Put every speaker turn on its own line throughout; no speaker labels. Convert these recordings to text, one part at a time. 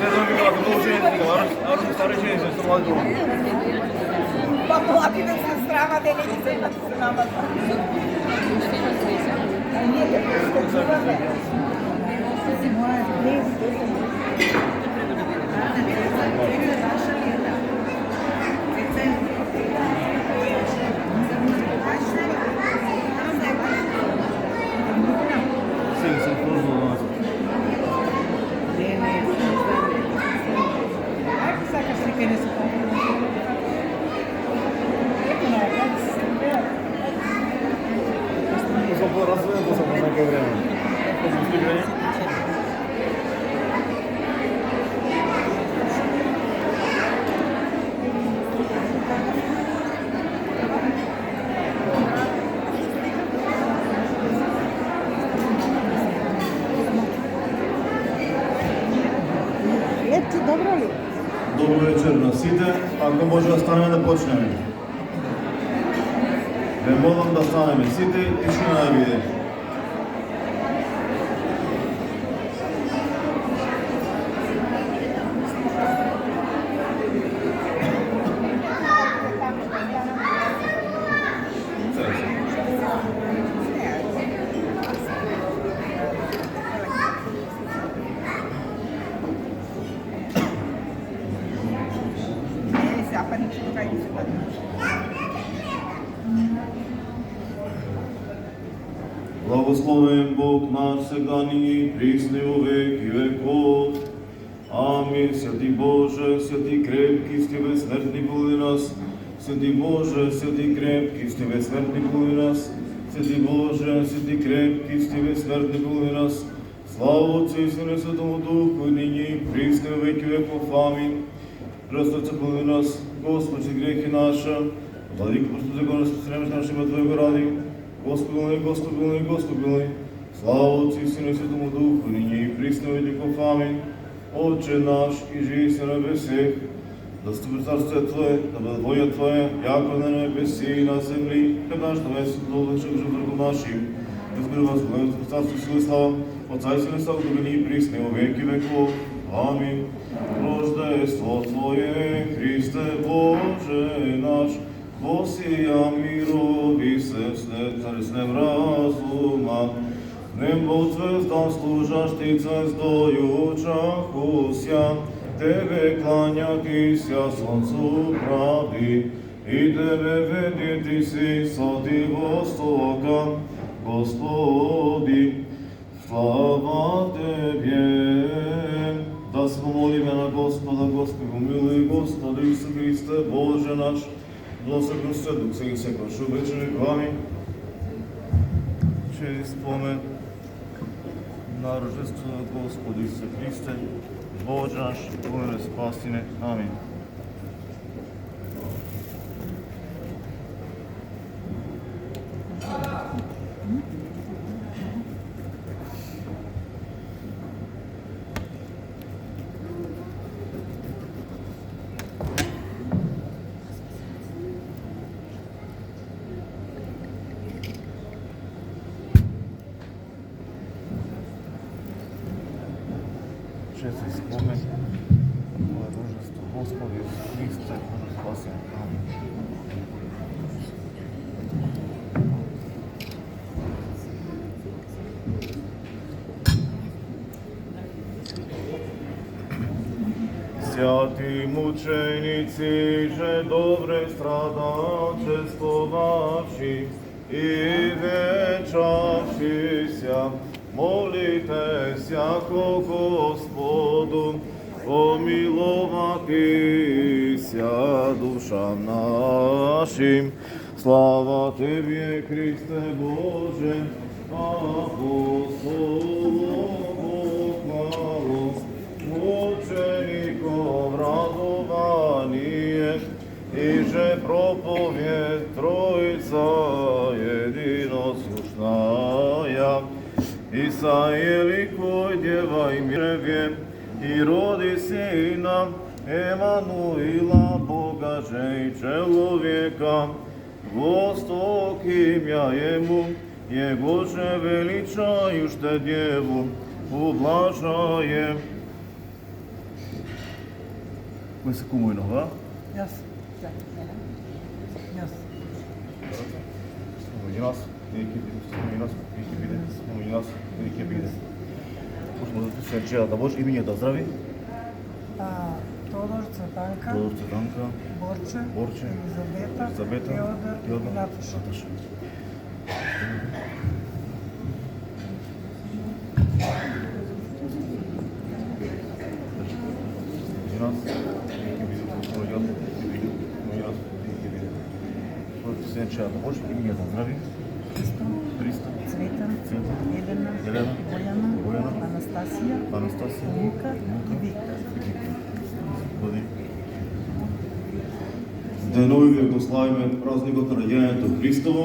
Святого Миколая, много женщин, а уже старые женщины, что молодые.
Папа, сестра, дele nama.
Sim, são todos nós. По разводу за много времени.
Добро ли?
Добро вечер на сите. Ако може да станеме да почнеме. Ве молам да станеме сите и тишина да биде. Благословен Бог наш, сега нині, прісний у веки веков. Амінь. Святий Боже, святий крепкий, сти безсмертний були нас. Святий Боже, святий крепкий, сти безсмертний були нас. Святий Боже, святий крепкий, сти безсмертний були нас. Слава Отцю і Сину і Святому Духу, і нині, прісний у веки веков. Амінь. Прости були нас, Господи, грехи наши. Владыка, прости законы, спасаем нашими Твоего ради. Господи, милуй, Господи, милуй, Господи, милуй. Слава Отцу и Сыну и Святому Духу, ныне и присно во веки веков. Аминь. Отче наш, и жиси на небесех, да ступи царствие Твое, да бъде воля Твоя, яко на небеси и на земли. Хлеб наш днес, долъчен жив върху нашим. Избери вас, благодатство, царство, сила и слава, Отца и Сына и Святого Духа, ныне и присно во веки веков. Аминь. Рождество Твое, Христе Боже наш, Босия мирови се царснем разума, небо звездам служащий звездою чахуся, Тебе кланятися сонцу правди, и Тебе ведити си соти востока, Господи, слава Тебе. Да се помолиме на Господа, Господи, помилуй, Господи, Исус Христе, Боже наш, Благословен Дух, сега секогаш вече веками, чрез спомен на рождество на Господи Исуса Христе, Боже наш, помилуй, спаси не. Амин. Честный спомен на рождество Господи Исуса Христе, Боже спаси. Амин. Святі мучениці, же добре страдачествовавши і вечавшися, молитеся ко Господу, помиловатися душам нашим. Слава Тебе, Христе Боже, апостолу хвалу, мучеников радование, и же проповедь Троица единосущная. Исаия ликуй, дева и миреве, и роди сына Емануила, Бога же и человека. Восток имя Ему, Его же величающее Деву, ублажаем. Кој се кумојнова?
Јас. Јас.
Помеѓу нас, или ќе биде, помеѓу нас, или ќе биде, помеѓу нас, или ќе биде. Почнемо да се чеја да Боже, имиња да здрави.
Тодор, Цветанка,
Тодор, Цветанка,
Борче,
Борче,
Елизавета, Теодор и Наташа.
Помеѓу нас, или ќе биде, помеѓу нас, или ќе биде, помеѓу нас, или ќе биде. Почнемо да се чеја да Боже, имиња да здрави. Христо,
Цветан, Елена,
Елена,
Бојана, Анастасија,
Анастасија,
Лука и Виктор.
Господи. Деновиве го славиме празникот на раѓањето Христово.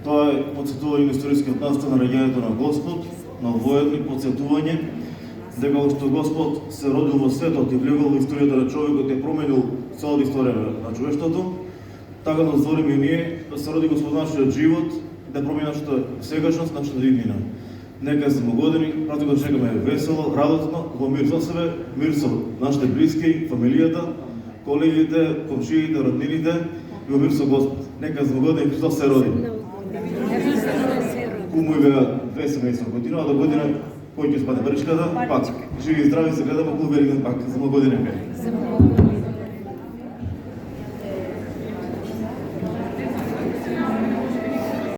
Тоа е подсетување на историскиот настан на раѓањето на Господ, на воедни подсетување дека што Господ се родил во светот и влегол во историјата на човекот и променил целата историја на човештвото, така да звориме и ние да се роди Господ нашиот живот, да промени нашата сегашност, нашата иднина. Нека се години, празникот чекаме весело, радостно, во мир со себе, мир со нашите блиски, фамилијата, колегите, комшиите, роднините и во мир со Господ. Нека се години Христос се роди. Кумојве две семејства година, а до година кој ќе спаде бричката, пак. Живи и здрави се гледаме клуб Великден пак, за година.